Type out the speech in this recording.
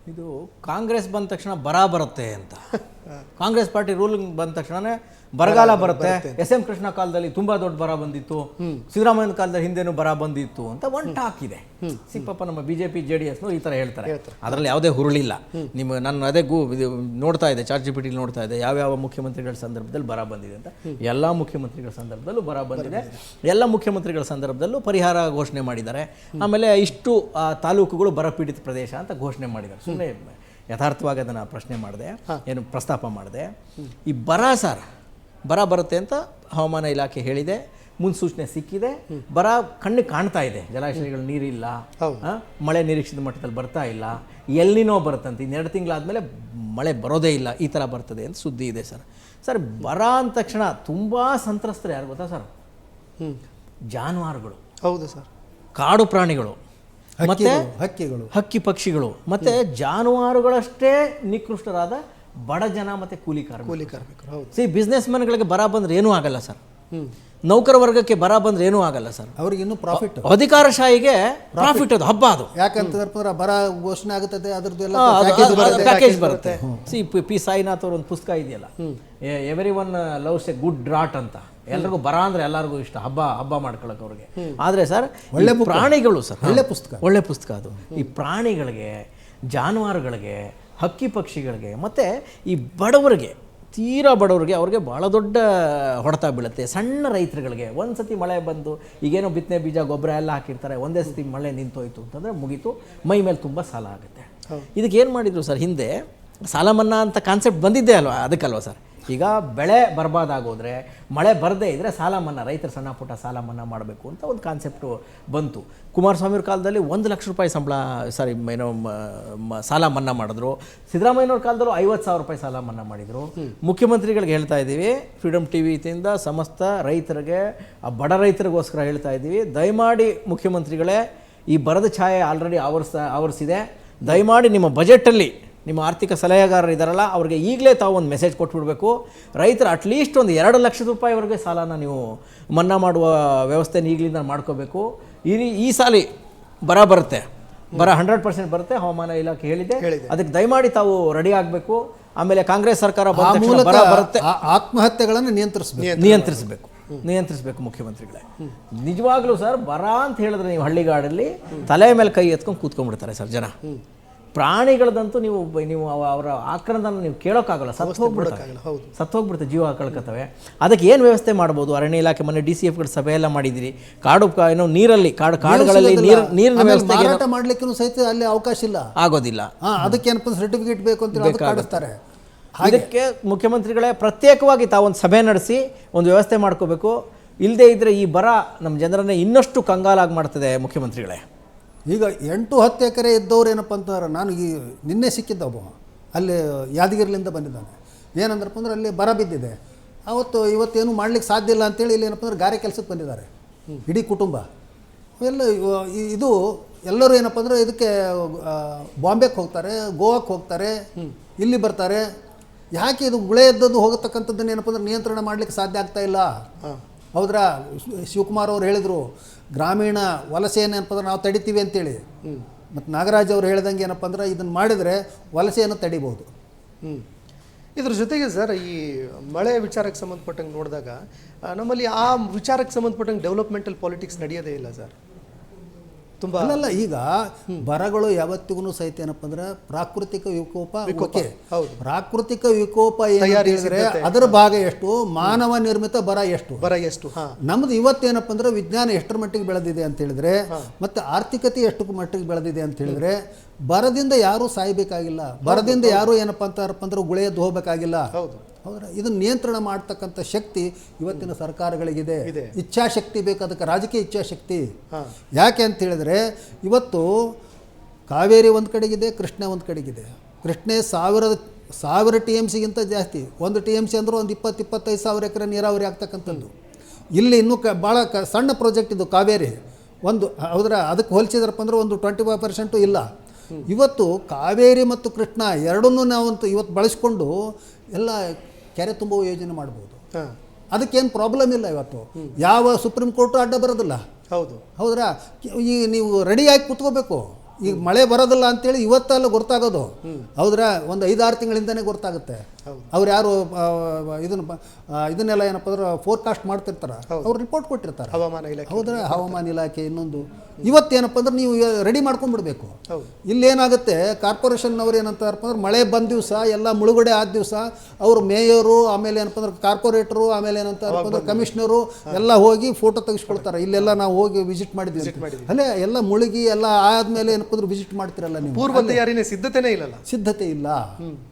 ಇದು ಕಾಂಗ್ರೆಸ್ ಬಂದ ತಕ್ಷಣ ಬರ ಬರುತ್ತೆ ಅಂತ. ಕಾಂಗ್ರೆಸ್ ಪಾರ್ಟಿ ರೂಲಿಂಗ್ ಬಂದ ತಕ್ಷಣನೇ ಬರಗಾಲ ಬರುತ್ತೆ. ಎಸ್.ಎಂ. ಕೃಷ್ಣ ಕಾಲದಲ್ಲಿ ತುಂಬಾ ದೊಡ್ಡ ಬರ ಬಂದಿತ್ತು, ಸಿದ್ದರಾಮಯ್ಯನ ಕಾಲದಲ್ಲಿ ಹಿಂದೆನೂ ಬರ ಬಂದಿತ್ತು ಅಂತ ಒಂದು ಟಾಕ್ ಇದೆ. ಸಿಪ್ಪಪ್ಪ ನಮ್ಮ ಬಿಜೆಪಿ JDS ಈ ತರ ಹೇಳ್ತಾರೆ. ಅದರಲ್ಲಿ ಯಾವುದೇ ಹುರುಳಿಲ್ಲ. ನಾನು ಅದೇ ನೋಡ್ತಾ ಇದೆ, ಚಾರ್ಟ್ GPT ನೋಡ್ತಾ ಇದೆ ಯಾವ ಮುಖ್ಯಮಂತ್ರಿಗಳ ಸಂದರ್ಭದಲ್ಲಿ ಬರ ಬಂದಿದೆ ಅಂತ. ಎಲ್ಲ ಮುಖ್ಯಮಂತ್ರಿಗಳ ಸಂದರ್ಭದಲ್ಲೂ ಬರ ಬಂದಿದೆ. ಎಲ್ಲ ಮುಖ್ಯಮಂತ್ರಿಗಳ ಸಂದರ್ಭದಲ್ಲೂ ಪರಿಹಾರ ಘೋಷಣೆ ಮಾಡಿದ್ದಾರೆ. ಆಮೇಲೆ ಇಷ್ಟು ತಾಲೂಕುಗಳು ಬರಪೀಡಿತ ಪ್ರದೇಶ ಅಂತ ಘೋಷಣೆ ಮಾಡಿದ್ದಾರೆ. ಸುಮ್ಮನೆ ಯಥಾರ್ಥವಾಗಿ ಅದನ್ನು ಪ್ರಶ್ನೆ ಮಾಡಿದೆ, ಏನು ಪ್ರಸ್ತಾಪ ಮಾಡಿದೆ. ಈ ಬರ ಬರುತ್ತೆ ಅಂತ ಹವಾಮಾನ ಇಲಾಖೆ ಹೇಳಿದೆ, ಮುನ್ಸೂಚನೆ ಸಿಕ್ಕಿದೆ. ಬರ ಕಣ್ಣಿಗೆ ಕಾಣ್ತಾ ಇದೆ, ಜಲಾಶಯಗಳು ನೀರಿಲ್ಲ, ಮಳೆ ನಿರೀಕ್ಷಿತ ಮಟ್ಟದಲ್ಲಿ ಬರ್ತಾ ಇಲ್ಲ, ಎಲ್ಲಿನೋ ಬರುತ್ತಂತೆ, 2 ತಿಂಗಳಾದಮೇಲೆ ಮಳೆ ಬರೋದೇ ಇಲ್ಲ, ಈ ಥರ ಬರ್ತದೆ ಅಂತ ಸುದ್ದಿ ಇದೆ ಸರ್. ಬರ ಅಂದ ತಕ್ಷಣ ತುಂಬ ಸಂತ್ರಸ್ತರು ಯಾರು ಗೊತ್ತಾ ಸರ್? ಜಾನುವಾರುಗಳು, ಹೌದು ಸರ್, ಕಾಡು ಪ್ರಾಣಿಗಳು, ಮತ್ತೆ ಹಕ್ಕಿ ಪಕ್ಷಿಗಳು, ಮತ್ತೆ ಜಾನುವಾರುಗಳಷ್ಟೇ ನಿಕೃಷ್ಟರಾದ ಬಡ ಜನ ಮತ್ತೆ ಕೂಲಿ ಕಾರ್ಮಿಕರು. ಬಿಸ್ನೆಸ್ ಮ್ಯಾನ್ಗಳಿಗೆ ಬರ ಬಂದ್ರೆ ಏನೂ ಆಗಲ್ಲ ಸರ್. ನೌಕರ ವರ್ಗಕ್ಕೆ ಬರ ಬಂದ್ರೆ ಏನೂ ಆಗಲ್ಲ ಸರ್. ಅವ್ರಿಗೆ ಇನ್ನೂ ಪ್ರಾಫಿಟ್, ಅಧಿಕಾರಶಾಹಿಗೆ ಪ್ರಾಫಿಟ್, ಅದು ಹಬ್ಬ. ಅದು ಯಾಕಂತಂದ್ರೆ ಬರ ಘೋಷಣೆ ಆಗುತ್ತದೆ, ಅದ್ರದ್ದು ಪ್ಯಾಕೇಜ್ ಬರುತ್ತೆ. ಪಿ ಸಾಯಿನಾಥ್ ಅವ್ರ ಒಂದು ಪುಸ್ತಕ ಇದೆಯಲ್ಲ, every one loves A good drought ಅಂತ. ಎಲ್ರಿಗೂ ಬರ ಅಂದ್ರೆ ಎಲ್ಲರಿಗೂ ಇಷ್ಟ, ಹಬ್ಬ ಮಾಡ್ಕೊಳಕ್ ಅವ್ರಿಗೆ. ಆದ್ರೆ ಸರ್ ಒಳ್ಳೆ ಪ್ರಾಣಿಗಳು ಸರ್, ಒಳ್ಳೆ ಪುಸ್ತಕ ಅದು. ಈ ಪ್ರಾಣಿಗಳಿಗೆ, ಜಾನುವಾರುಗಳಿಗೆ, ಹಕ್ಕಿ ಪಕ್ಷಿಗಳಿಗೆ ಮತ್ತು ಈ ಬಡವರಿಗೆ, ತೀರಾ ಬಡವರಿಗೆ, ಅವ್ರಿಗೆ ಭಾಳ ದೊಡ್ಡ ಹೊಡೆತ ಬೀಳುತ್ತೆ. ಸಣ್ಣ ರೈತರುಗಳಿಗೆ ಒಂದು ಸತಿ ಮಳೆ ಬಂದು, ಈಗೇನೋ ಬಿತ್ತನೆ ಬೀಜ ಗೊಬ್ಬರ ಎಲ್ಲ ಹಾಕಿರ್ತಾರೆ, ಒಂದೇ ಸತಿ ಮಳೆ ನಿಂತೋಯ್ತು ಅಂತಂದರೆ ಮುಗೀತು, ಮೈ ಮೇಲೆ ತುಂಬ ಸಾಲ ಆಗುತ್ತೆ. ಇದಕ್ಕೆ ಏನು ಮಾಡಿದರು ಸರ್, ಹಿಂದೆ ಸಾಲ ಮನ್ನಾ ಅಂತ ಕಾನ್ಸೆಪ್ಟ್ ಬಂದಿದ್ದೇ ಅಲ್ವಾ, ಅದಕ್ಕಲ್ವ ಸರ್. ಈಗ ಬೆಳೆ ಬರ್ಬಾದಾಗೋದ್ರೆ, ಮಳೆ ಬರದೇ ಇದ್ದರೆ ಸಾಲ ಮನ್ನಾ, ರೈತರ ಸಣ್ಣ ಪುಟ್ಟ ಸಾಲ ಮನ್ನಾ ಮಾಡಬೇಕು ಅಂತ ಒಂದು ಕಾನ್ಸೆಪ್ಟು ಬಂತು. ಕುಮಾರಸ್ವಾಮಿಯವ್ರ ಕಾಲದಲ್ಲಿ 1 ಲಕ್ಷ ರೂಪಾಯಿ ಸಾಲ ಮನ್ನಾ ಮಾಡಿದ್ರು. ಸಿದ್ದರಾಮಯ್ಯನವ್ರ ಕಾಲದಲ್ಲೂ 50,000 ರೂಪಾಯಿ ಸಾಲ ಮನ್ನಾ ಮಾಡಿದರು. ಮುಖ್ಯಮಂತ್ರಿಗಳಿಗೆ ಹೇಳ್ತಾ ಇದ್ದೀವಿ, ಫ್ರೀಡಮ್ ಟಿವಿಯಿಂದ ಸಮಸ್ತ ರೈತರಿಗೆ, ಆ ಬಡ ರೈತರಿಗೋಸ್ಕರ ಹೇಳ್ತಾ ಇದ್ದೀವಿ, ದಯಮಾಡಿ ಮುಖ್ಯಮಂತ್ರಿಗಳೇ, ಈ ಬರದ ಛಾಯೆ ಆಲ್ರೆಡಿ ಆವರಿಸಿದೆ. ದಯಮಾಡಿ ನಿಮ್ಮ ಬಜೆಟಲ್ಲಿ ನಿಮ್ಮ ಆರ್ಥಿಕ ಸಲಹೆಗಾರರು ಇದ್ದಾರಲ್ಲ, ಅವ್ರಿಗೆ ಈಗಲೇ ತಾವು ಒಂದು ಮೆಸೇಜ್ ಕೊಟ್ಬಿಡ್ಬೇಕು. ರೈತರು ಅಟ್ಲೀಸ್ಟ್ ಒಂದು 2 ಲಕ್ಷ ರೂಪಾಯಿವರೆಗೆ ಸಾಲನ ನೀವು ಮನ್ನಾ ಮಾಡುವ ವ್ಯವಸ್ಥೆನ ಈಗಲಿಂದ ಮಾಡ್ಕೋಬೇಕು. ಈ ಸಾಲಿ ಬರುತ್ತೆ, ಬರ 100% ಬರುತ್ತೆ, ಹವಾಮಾನ ಇಲಾಖೆ ಹೇಳಿದೆ. ಅದಕ್ಕೆ ದಯಮಾಡಿ ತಾವು ರೆಡಿ ಆಗಬೇಕು. ಆಮೇಲೆ ಕಾಂಗ್ರೆಸ್ ಸರ್ಕಾರ ಬರುತ್ತೆ, ಆತ್ಮಹತ್ಯೆಗಳನ್ನು ನಿಯಂತ್ರಿಸಬೇಕು ಮುಖ್ಯಮಂತ್ರಿಗಳೇ. ನಿಜವಾಗ್ಲೂ ಸರ್, ಬರ ಅಂತ ಹೇಳಿದ್ರೆ ನೀವು ಹಳ್ಳಿಗಾಡಲ್ಲಿ ತಲೆ ಮೇಲೆ ಕೈ ಎತ್ಕೊಂಡು ಕೂತ್ಕೊಂಡ್ಬಿಡ್ತಾರೆ ಸರ್ ಜನ. ಪ್ರಾಣಿಗಳದಂತೂ ನೀವು ಅವರ ಆಕ್ರಂದನ ನೀವು ಕೇಳೋಕ್ಕಾಗಲ್ಲ, ಸತ್ತೋಗ್ಬಿಡುತ್ತೆ, ಜೀವ ಕಳ್ಕೊತವೆ. ಅದಕ್ಕೆ ಏನು ವ್ಯವಸ್ಥೆ ಮಾಡ್ಬೋದು? ಅರಣ್ಯ ಇಲಾಖೆ ಮೊನ್ನೆ DCFಗಳ ಸಭೆ ಎಲ್ಲ ಮಾಡಿದಿರಿ. ಏನೋ ನೀರಲ್ಲಿ ಕಾಡುಗಳಲ್ಲಿ ನೀರಿನ ವ್ಯವಸ್ಥೆ ಮಾಡ್ಲಿಕ್ಕೂ ಸಹಿತ ಅಲ್ಲಿ ಅವಕಾಶ ಇಲ್ಲ, ಆಗೋದಿಲ್ಲ. ಅದಕ್ಕೇನಪ್ಪ ಸರ್ಟಿಫಿಕೇಟ್ ಬೇಕು ಅಂತ ಕಾಡಿಸ್ತಾರೆ. ಅದಕ್ಕೆ ಮುಖ್ಯಮಂತ್ರಿಗಳೇ ಪ್ರತ್ಯೇಕವಾಗಿ ತಾವೊಂದು ಸಭೆ ನಡೆಸಿ ಒಂದು ವ್ಯವಸ್ಥೆ ಮಾಡ್ಕೋಬೇಕು. ಇಲ್ಲದೇ ಇದ್ದರೆ ಈ ಬರ ನಮ್ಮ ಜನರನ್ನೇ ಇನ್ನಷ್ಟು ಕಂಗಾಲಾಗಿ ಮಾಡ್ತದೆ ಮುಖ್ಯಮಂತ್ರಿಗಳೇ. ಈಗ 8-10 ಎಕರೆ ಇದ್ದವ್ರು ಏನಪ್ಪ ಅಂತಂದ್ರೆ, ನಾನು ನಿನ್ನೆ ಸಿಕ್ಕಿದ್ದ ಒಬ್ಬ ಅಲ್ಲಿ ಯಾದಗಿರಿಲಿಂದ ಬಂದಿದ್ದಾನೆ. ಏನಂದ್ರಪ್ಪ ಅಂದ್ರೆ ಅಲ್ಲಿ ಬರ ಬಿದ್ದಿದೆ, ಇವತ್ತೇನು ಮಾಡ್ಲಿಕ್ಕೆ ಸಾಧ್ಯ ಇಲ್ಲ ಅಂತೇಳಿ ಇಲ್ಲಿ ಏನಪ್ಪ ಅಂದ್ರೆ ಗಾರೆ ಕೆಲಸಕ್ಕೆ ಬಂದಿದ್ದಾರೆ, ಇಡೀ ಕುಟುಂಬ ಎಲ್ಲ. ಎಲ್ಲರೂ ಏನಪ್ಪ ಅಂದ್ರೆ ಇದಕ್ಕೆ ಬಾಂಬೆಗೆ ಹೋಗ್ತಾರೆ, ಗೋವಾಕ್ಕೆ ಹೋಗ್ತಾರೆ, ಇಲ್ಲಿ ಬರ್ತಾರೆ. ಯಾಕೆ ಇದು ಗುಳೆ ಎದ್ದದ್ದು ಹೋಗತಕ್ಕಂಥದ್ದನ್ನು ಏನಪ್ಪ ಅಂದ್ರೆ ನಿಯಂತ್ರಣ ಮಾಡಲಿಕ್ಕೆ ಸಾಧ್ಯ ಆಗ್ತಾ ಇಲ್ಲ. ಹೌದ್ರಾ? ಶಿವಕುಮಾರ್ ಅವ್ರು ಹೇಳಿದರು, ಗ್ರಾಮೀಣ ವಲಸೆಯನ್ನು ಏನಪ್ಪ ಅಂದ್ರೆ ನಾವು ತಡಿತೀವಿ ಅಂತೇಳಿ. ಮತ್ತು ನಾಗರಾಜ್ ಅವರು ಹೇಳ್ದಂಗೆ ಏನಪ್ಪ ಅಂದ್ರೆ ಇದನ್ನು ಮಾಡಿದರೆ ವಲಸೆಯನ್ನು ತಡಿಬೋದು. ಇದ್ರ ಜೊತೆಗೆ ಸರ್, ಈ ಮಳೆ ವಿಚಾರಕ್ಕೆ ಸಂಬಂಧಪಟ್ಟಂಗೆ ನೋಡಿದಾಗ ನಮ್ಮಲ್ಲಿ ಆ ವಿಚಾರಕ್ಕೆ ಸಂಬಂಧಪಟ್ಟಂಗೆ ಡೆವಲಪ್ಮೆಂಟಲ್ ಪಾಲಿಟಿಕ್ಸ್ ನಡೆಯೋದೇ ಇಲ್ಲ ಸರ್. ತುಂಬ ಅಲ್ಲಲ್ಲ, ಈಗ ಬರಗಳು ಯಾವತ್ತಿಗೂ ಸಹಿತ ಏನಪ್ಪ ಅಂದ್ರೆ ಪ್ರಾಕೃತಿಕ ವಿಕೋಪ. ಪ್ರಾಕೃತಿಕ ವಿಕೋಪ ಹೇಳಿದ್ರೆ ಅದರ ಭಾಗ ಎಷ್ಟು, ಮಾನವ ನಿರ್ಮಿತ ಬರ ಎಷ್ಟು. ನಮ್ದು ಇವತ್ತೇನಪ್ಪ ಅಂದ್ರೆ ವಿಜ್ಞಾನ ಎಷ್ಟರ ಮಟ್ಟಿಗೆ ಬೆಳೆದಿದೆ ಅಂತ ಹೇಳಿದ್ರೆ, ಮತ್ತೆ ಆರ್ಥಿಕತೆ ಎಷ್ಟು ಮಟ್ಟಿಗೆ ಬೆಳೆದಿದೆ ಅಂತ ಹೇಳಿದ್ರೆ, ಬರದಿಂದ ಯಾರೂ ಸಾಯ್ಬೇಕಾಗಿಲ್ಲ, ಬರದಿಂದ ಯಾರೂ ಏನಪ್ಪ ಅಂತಾರಪ್ಪ ಅಂದ್ರೆ ಗುಳೆಯದ್ದು ಹೋಗ್ಬೇಕಾಗಿಲ್ಲ. ಹೌದಾ? ಇದನ್ನು ನಿಯಂತ್ರಣ ಮಾಡ್ತಕ್ಕಂಥ ಶಕ್ತಿ ಇವತ್ತಿನ ಸರ್ಕಾರಗಳಿಗಿದೆ. ಇಚ್ಛಾಶಕ್ತಿ ಬೇಕು, ಅದಕ್ಕೆ ರಾಜಕೀಯ ಇಚ್ಛಾಶಕ್ತಿ. ಯಾಕೆ ಅಂತ ಹೇಳಿದ್ರೆ, ಇವತ್ತು ಕಾವೇರಿ ಒಂದು ಕಡೆಗಿದೆ, ಕೃಷ್ಣ ಒಂದು ಕಡೆಗಿದೆ. ಕೃಷ್ಣೆ 1000 TMCಗಿಂತ ಜಾಸ್ತಿ. 1 TMC ಅಂದ್ರೆ ಒಂದು 20-25 ಸಾವಿರ ಎಕರೆ ನೀರಾವರಿ ಆಗ್ತಕ್ಕಂಥದ್ದು. ಇಲ್ಲಿ ಇನ್ನೂ ಭಾಳ ಸಣ್ಣ ಪ್ರಾಜೆಕ್ಟ್ ಇದು ಕಾವೇರಿ ಒಂದು. ಅದಕ್ಕೆ ಹೋಲಿಸಿದ್ರಪ್ಪ ಅಂದ್ರೆ ಒಂದು 25% ಇಲ್ಲ. ಇವತ್ತು ಕಾವೇರಿ ಮತ್ತು ಕೃಷ್ಣ ಎರಡನ್ನೂ ನಾವಂತೂ ಇವತ್ತು ಬಳಸ್ಕೊಂಡು ಎಲ್ಲ ಕೆರೆ ತುಂಬುವ ಯೋಜನೆ ಮಾಡ್ಬೋದು. ಅದಕ್ಕೇನು ಪ್ರಾಬ್ಲಮ್ ಇಲ್ಲ. ಇವತ್ತು ಯಾವ ಸುಪ್ರೀಂ ಕೋರ್ಟು ಅಡ್ಡ ಬರೋದಿಲ್ಲ. ಹೌದ್ರಾ? ಈ ನೀವು ರೆಡಿಯಾಗಿ ಕೂತ್ಕೋಬೇಕು. ಈಗ ಮಳೆ ಬರೋದಿಲ್ಲ ಅಂತೇಳಿ ಇವತ್ತಲ್ಲ ಗೊತ್ತಾಗೋದು. ಹೌದ್ರಾ, ಒಂದು 5-6 ತಿಂಗಳಿಂದನೇ ಗೊತ್ತಾಗುತ್ತೆ. ಅವ್ರು ಯಾರು ಇದನ್ನೆಲ್ಲ ಏನಪ್ಪ ಅಂದ್ರೆ ಫೋರ್ಕಾಸ್ಟ್ ಮಾಡ್ತಿರ್ತಾರ, ಅವ್ರು ರಿಪೋರ್ಟ್ ಕೊಟ್ಟಿರ್ತಾರೆ ಹವಾಮಾನ ಇಲಾಖೆ. ಹೌದ್ರಾ, ಹವಾಮಾನ ಇಲಾಖೆ. ಇನ್ನೊಂದು ಇವತ್ತೇನಪ್ಪ ಅಂದ್ರೆ ನೀವು ರೆಡಿ ಮಾಡ್ಕೊಂಡ್ಬಿಡ್ಬೇಕು. ಇಲ್ಲೇನಾಗುತ್ತೆ, ಕಾರ್ಪೊರೇಷನ್ನವ್ರು ಏನಂತಾರಪ್ಪ ಅಂದ್ರೆ ಮಳೆ ಬಂದ ದಿವಸ ಎಲ್ಲ ಮುಳುಗಡೆ ಆದ ದಿವಸ ಅವರು ಮೇಯರು, ಆಮೇಲೆ ಏನಪ್ಪ ಅಂದ್ರೆ ಕಾರ್ಪೊರೇಟರು, ಆಮೇಲೆ ಏನಂತಾರಪ್ಪ ಅಂದ್ರೆ ಕಮಿಷನರು ಎಲ್ಲ ಹೋಗಿ ಫೋಟೋ ತೆಗೆಸ್ಕೊಳ್ತಾರೆ. ಇಲ್ಲೆಲ್ಲ ನಾವು ಹೋಗಿ ವಿಸಿಟ್ ಮಾಡಿದ್ವಿ ಅಲ್ಲೇ ಎಲ್ಲ ಮುಳುಗಿ ಎಲ್ಲ ಆದ್ಮೇಲೆ ಏನಪ್ಪ ಅಂದ್ರೆ ವಿಸಿಟ್ ಮಾಡ್ತಿರಲ್ಲ ನೀವು. ಪೂರ್ವ ತಯಾರಿನೇ ಸಿದ್ಧತೆನೇ ಇಲ್ಲಲ್ಲ. ಸಿದ್ಧತೆ ಇಲ್ಲ.